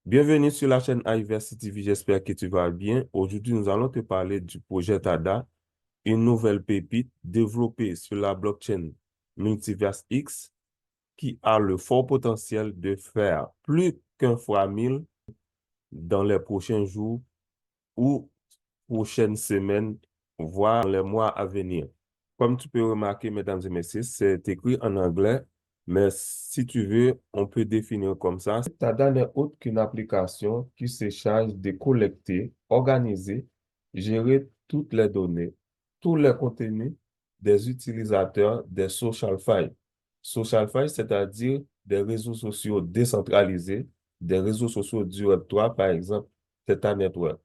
Bienvenue sur la chaîne iVersity TV, j'espère que tu vas bien. Aujourd'hui, nous allons te parler du projet TADA, une nouvelle pépite développée sur la blockchain Multiverse X qui a le fort potentiel de faire plus qu'un fois 1000 dans les prochains jours ou prochaines semaines, voire dans les mois à venir. Comme tu peux remarquer, mesdames et messieurs, c'est écrit en anglais, mais si tu veux, on peut définir comme ça. TADA n'est autre qu'une application qui se charge de collecter, organiser, gérer toutes les données, tous les contenus des utilisateurs des social files. Social files, c'est-à-dire des réseaux sociaux décentralisés, des réseaux sociaux du Web3, par exemple, c'est un network,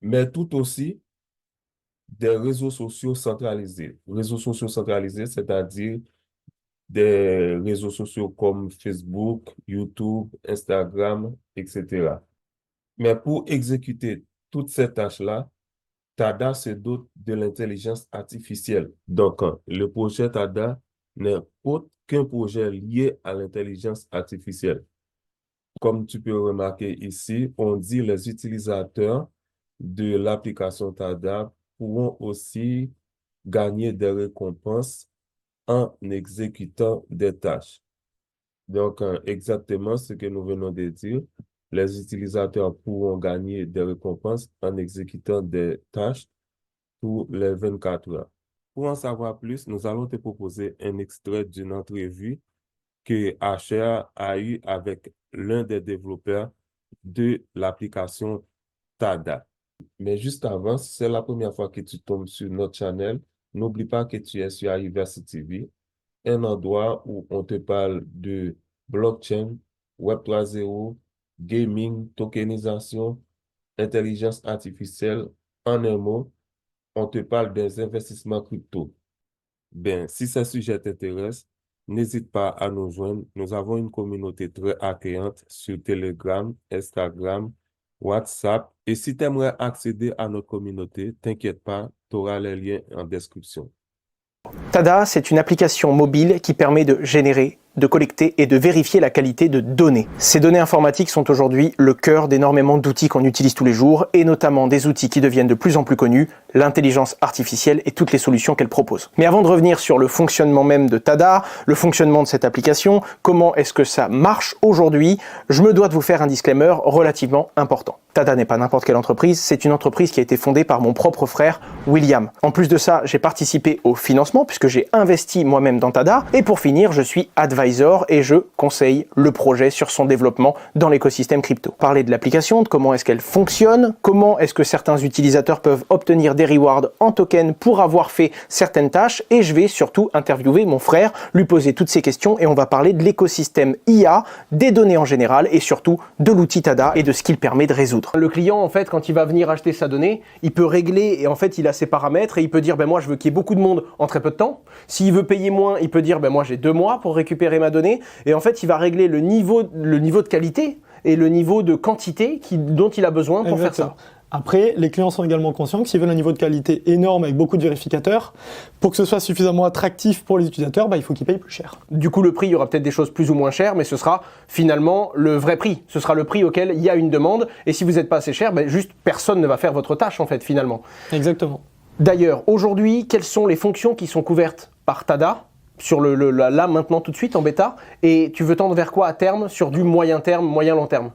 mais tout aussi des réseaux sociaux centralisés. Réseaux sociaux centralisés, c'est-à-dire des réseaux sociaux comme Facebook, YouTube, Instagram, etc. Mais pour exécuter toutes ces tâches-là, TADA se dote de l'intelligence artificielle. Donc, le projet TADA n'est autre qu'un projet lié à l'intelligence artificielle. Comme tu peux remarquer ici, on dit les utilisateurs de l'application TADA pourront aussi gagner des récompenses en exécutant des tâches. Donc, exactement ce que nous venons de dire, les utilisateurs pourront gagner des récompenses en exécutant des tâches tous les 24 heures. Pour en savoir plus, nous allons te proposer un extrait d'une entrevue que HR a eu avec l'un des développeurs de l'application TADA. Mais juste avant, si c'est la première fois que tu tombes sur notre channel, n'oublie pas que tu es sur iVersity TV, un endroit où on te parle de blockchain, Web 3.0, gaming, tokenisation, intelligence artificielle. En un mot, on te parle des investissements crypto. Ben, si ce sujet t'intéresse, n'hésite pas à nous joindre. Nous avons une communauté très accueillante sur Telegram, Instagram, WhatsApp. Et si tu aimerais accéder à notre communauté, t'inquiète pas, tu auras les liens en description. TADA, c'est une application mobile qui permet de générer, de collecter et de vérifier la qualité de données. Ces données informatiques sont aujourd'hui le cœur d'énormément d'outils qu'on utilise tous les jours, et notamment des outils qui deviennent de plus en plus connus, l'intelligence artificielle et toutes les solutions qu'elle propose. Mais avant de revenir sur le fonctionnement même de TADA, le fonctionnement de cette application, comment est-ce que ça marche aujourd'hui, je me dois de vous faire un disclaimer relativement important. TADA n'est pas n'importe quelle entreprise, c'est une entreprise qui a été fondée par mon propre frère, William. En plus de ça, j'ai participé au financement puisque j'ai investi moi-même dans TADA, et pour finir, je suis advisor et je conseille le projet sur son développement dans l'écosystème crypto. Parler de l'application, de comment est-ce qu'elle fonctionne, comment est-ce que certains utilisateurs peuvent obtenir des rewards en token pour avoir fait certaines tâches, et je vais surtout interviewer mon frère, lui poser toutes ces questions, et on va parler de l'écosystème IA, des données en général et surtout de l'outil TADA et de ce qu'il permet de résoudre. Le client, en fait, quand il va venir acheter sa donnée, il peut régler, et en fait, il a ses paramètres, et il peut dire, ben moi, je veux qu'il y ait beaucoup de monde en très peu de temps. S'il veut payer moins, il peut dire, ben moi, j'ai 2 mois pour récupérer ma donnée. Et en fait, il va régler le niveau de qualité et le niveau de quantité dont il a besoin pour faire ça. Après, les clients sont également conscients que s'ils veulent un niveau de qualité énorme avec beaucoup de vérificateurs, pour que ce soit suffisamment attractif pour les utilisateurs, il faut qu'ils payent plus cher. Du coup, le prix, il y aura peut-être des choses plus ou moins chères, mais ce sera finalement le vrai prix. Ce sera le prix auquel il y a une demande. Et si vous n'êtes pas assez cher, juste personne ne va faire votre tâche, en fait, finalement. Exactement. D'ailleurs, aujourd'hui, quelles sont les fonctions qui sont couvertes par TADA sur là, maintenant, tout de suite, en bêta? Et tu veux tendre vers quoi à terme, sur du moyen terme, moyen-long terme?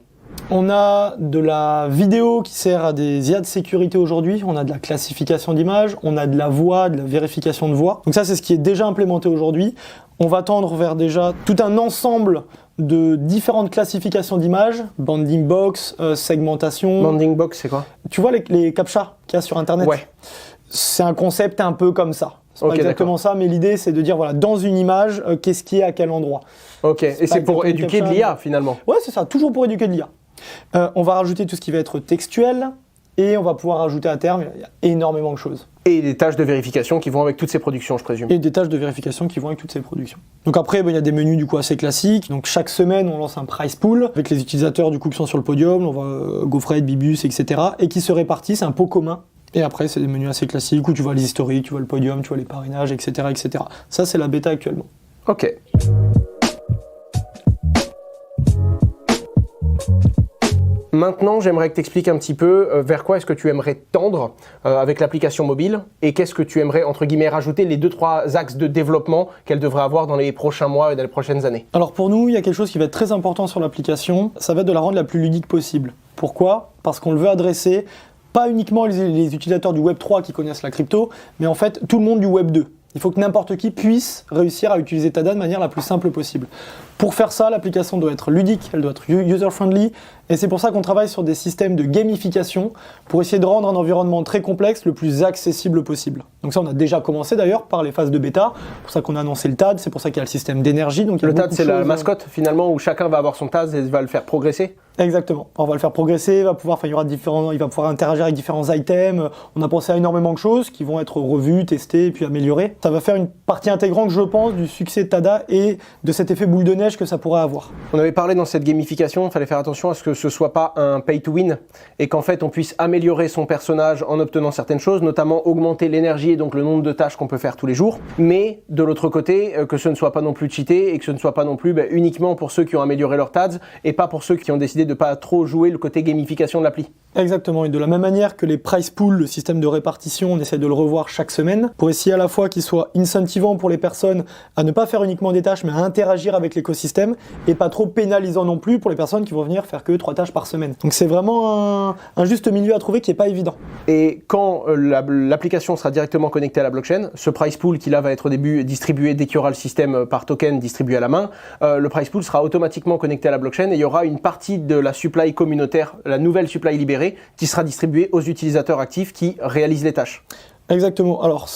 On a de la vidéo qui sert à des IA de sécurité aujourd'hui, on a de la classification d'images, on a de la voix, de la vérification de voix. Donc ça, c'est ce qui est déjà implémenté aujourd'hui. On va tendre vers déjà tout un ensemble de différentes classifications d'images, bounding box, segmentation. Bounding box, c'est quoi? Tu vois les captchas qu'il y a sur Internet? Ouais. C'est un concept un peu comme ça. C'est pas exactement d'accord. ça, mais l'idée, c'est de dire, voilà, dans une image, qu'est-ce qui est à quel endroit. Ok, et c'est pour éduquer de l'IA, finalement? Ouais, c'est ça, toujours pour éduquer de l'IA. On va rajouter tout ce qui va être textuel, et on va pouvoir rajouter à terme, il y a énormément de choses. Et des tâches de vérification qui vont avec toutes ces productions, je présume. Et des tâches de vérification qui vont avec toutes ces productions. Donc après, il y a des menus du coup assez classiques. Donc chaque semaine, on lance un price pool avec les utilisateurs du coup qui sont sur le podium, on va GoFred, Bibus, etc. et qui se répartissent un pot commun. Et après, c'est des menus assez classiques où tu vois les historiques, tu vois le podium, tu vois les parrainages, etc., etc. Ça, c'est la bêta actuellement. Ok. Maintenant, j'aimerais que tu expliques un petit peu vers quoi est-ce que tu aimerais tendre avec l'application mobile et qu'est-ce que tu aimerais, entre guillemets, rajouter les 2-3 axes de développement qu'elle devrait avoir dans les prochains mois et dans les prochaines années. Alors pour nous, il y a quelque chose qui va être très important sur l'application, ça va être de la rendre la plus ludique possible. Pourquoi? Parce qu'on le veut adresser pas uniquement les utilisateurs du Web 3 qui connaissent la crypto, mais en fait tout le monde du Web 2. Il faut que n'importe qui puisse réussir à utiliser Tada de manière la plus simple possible. Pour faire ça, l'application doit être ludique, elle doit être user-friendly, et c'est pour ça qu'on travaille sur des systèmes de gamification pour essayer de rendre un environnement très complexe le plus accessible possible. Donc ça, on a déjà commencé d'ailleurs par les phases de bêta, c'est pour ça qu'on a annoncé le TAD, c'est pour ça qu'il y a le système d'énergie. Donc le TAD, c'est la mascotte finalement où chacun va avoir son TAD et va le faire progresser. Exactement. On va le faire progresser, il va pouvoir interagir avec différents items. On a pensé à énormément de choses qui vont être revues, testées et puis améliorées. Ça va faire une partie intégrante, je pense, du succès de Tada et de cet effet boule de neige que ça pourrait avoir. On avait parlé dans cette gamification, il fallait faire attention à ce que ce soit pas un pay to win et qu'en fait on puisse améliorer son personnage en obtenant certaines choses, notamment augmenter l'énergie et donc le nombre de tâches qu'on peut faire tous les jours. Mais de l'autre côté, que ce ne soit pas non plus cheaté et que ce ne soit pas non plus uniquement pour ceux qui ont amélioré leurs TADs et pas pour ceux qui ont décidé de pas trop jouer le côté gamification de l'appli. Exactement, et de la même manière que les price pools, le système de répartition, on essaie de le revoir chaque semaine pour essayer à la fois qu'il soit incentivant pour les personnes à ne pas faire uniquement des tâches mais à interagir avec l'écosystème et pas trop pénalisant non plus pour les personnes qui vont venir faire que 3 tâches par semaine. Donc c'est vraiment un juste milieu à trouver qui n'est pas évident. Et quand l'application sera directement connectée à la blockchain, ce price pool qui là va être au début distribué dès qu'il y aura le système par token distribué à la main, le price pool sera automatiquement connecté à la blockchain et il y aura une partie de la supply communautaire, la nouvelle supply libérée, qui sera distribuée aux utilisateurs actifs qui réalisent les tâches. Exactement. Alors,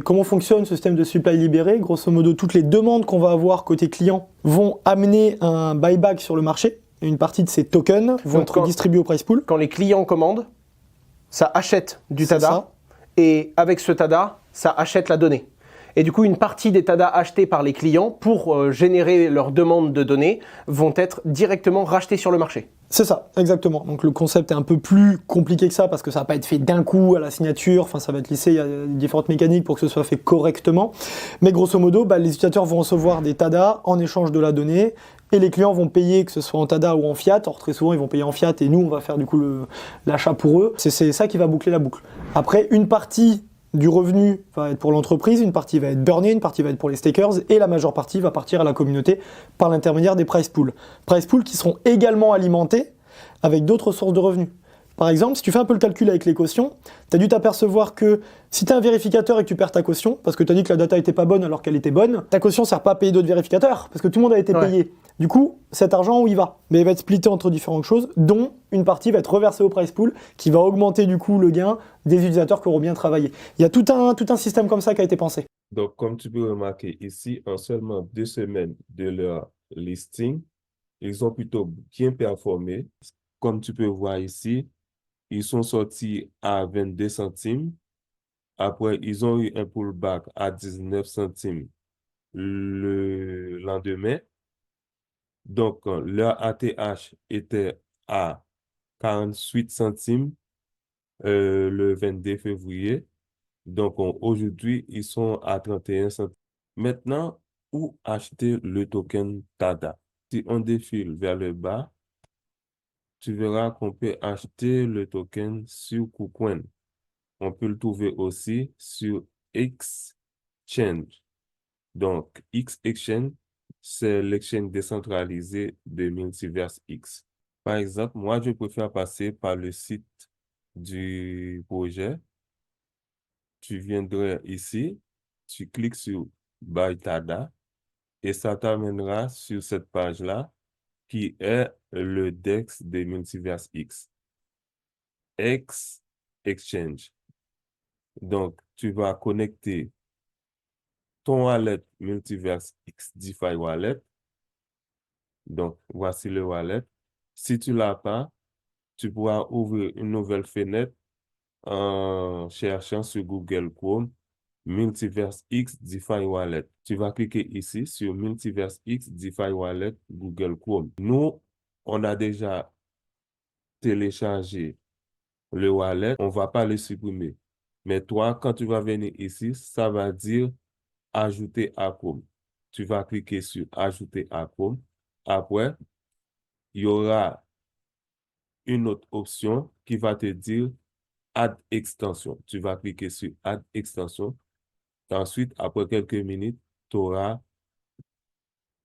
comment fonctionne ce système de supply libéré? Grosso modo, toutes les demandes qu'on va avoir côté client vont amener un buyback sur le marché. Et une partie de ces tokens vont être distribués au price pool. Quand les clients commandent, ça achète du TADA. Et avec ce TADA, ça achète la donnée. Et du coup, une partie des TADA achetés par les clients pour générer leur demande de données vont être directement rachetés sur le marché. C'est ça, exactement. Donc le concept est un peu plus compliqué que ça parce que ça va pas être fait d'un coup à la signature, enfin ça va être lissé, il y a différentes mécaniques pour que ce soit fait correctement. Mais grosso modo, les utilisateurs vont recevoir des TADA en échange de la donnée et les clients vont payer, que ce soit en TADA ou en fiat. Alors très souvent ils vont payer en fiat et nous on va faire du coup l'achat pour eux. C'est ça qui va boucler la boucle. Après, une partie du revenu va être pour l'entreprise, une partie va être burnée, une partie va être pour les stakers et la majeure partie va partir à la communauté par l'intermédiaire des price pools. Price pools qui seront également alimentés avec d'autres sources de revenus. Par exemple, si tu fais un peu le calcul avec les cautions, tu as dû t'apercevoir que si tu es un vérificateur et que tu perds ta caution, parce que tu as dit que la data était pas bonne alors qu'elle était bonne, ta caution ne sert pas à payer d'autres vérificateurs, parce que tout le monde a été payé. Du coup, cet argent, où il va? Mais il va être splitté entre différentes choses, dont une partie va être reversée au price pool, qui va augmenter du coup le gain des utilisateurs qui auront bien travaillé. Il y a tout un système comme ça qui a été pensé. Donc, comme tu peux remarquer ici, en seulement 2 semaines de leur listing, ils ont plutôt bien performé. Comme tu peux voir ici, ils sont sortis à 22 centimes. Après, ils ont eu un pullback à 19 centimes le lendemain. Donc, leur ATH était à 48 centimes le 22 février. Donc, aujourd'hui, ils sont à 31 centimes. Maintenant, où acheter le token TADA? Si on défile vers le bas, tu verras qu'on peut acheter le token sur KuCoin. On peut le trouver aussi sur Exchange. Donc, Exchange, c'est l'exchange décentralisé de Multiverse X. Par exemple, moi, je préfère passer par le site du projet. Tu viendrais ici, tu cliques sur Buy Tada et ça t'amènera sur cette page-là qui est le DEX de Multiverse X. Exchange. Donc, tu vas connecter ton wallet Multiverse X DeFi Wallet. Donc, voici le wallet. Si tu ne l'as pas, tu pourras ouvrir une nouvelle fenêtre en cherchant sur Google Chrome Multiverse X DeFi Wallet. Tu vas cliquer ici sur Multiverse X DeFi Wallet Google Chrome. Nous, on a déjà téléchargé le wallet. On ne va pas le supprimer. Mais toi, quand tu vas venir ici, ça va dire Ajouter à Chrome. Tu vas cliquer sur Ajouter à Chrome. Après, il y aura une autre option qui va te dire Add extension. Tu vas cliquer sur Add extension. Ensuite, après quelques minutes, tu auras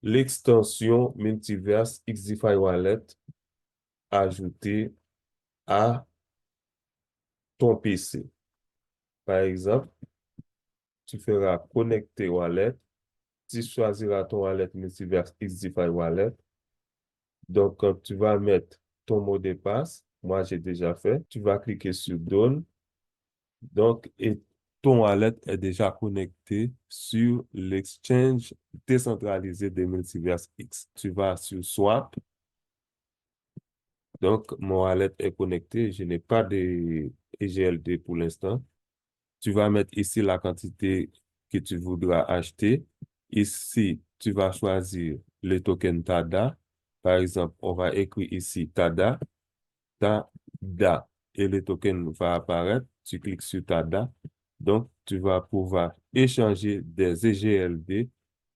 l'extension Multiverse XDeFi Wallet ajoutée à ton PC. Par exemple, tu feras connecter wallet. Tu choisiras ton wallet Multiverse XDeFi Wallet. Donc, tu vas mettre ton mot de passe. Moi, j'ai déjà fait. Tu vas cliquer sur Done. Donc, et ton wallet est déjà connecté sur l'exchange décentralisé de Multiverse X. Tu vas sur Swap. Donc, mon wallet est connecté. Je n'ai pas de EGLD pour l'instant. Tu vas mettre ici la quantité que tu voudras acheter. Ici, tu vas choisir le token TADA. Par exemple, on va écrire ici TADA, TADA, et le token va apparaître. Tu cliques sur TADA. Donc, tu vas pouvoir échanger des EGLD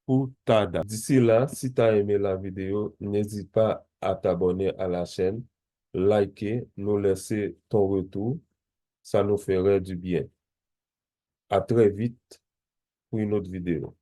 pour TADA. D'ici là, si tu as aimé la vidéo, n'hésite pas à t'abonner à la chaîne, liker, nous laisser ton retour. Ça nous ferait du bien. À très vite pour une autre vidéo.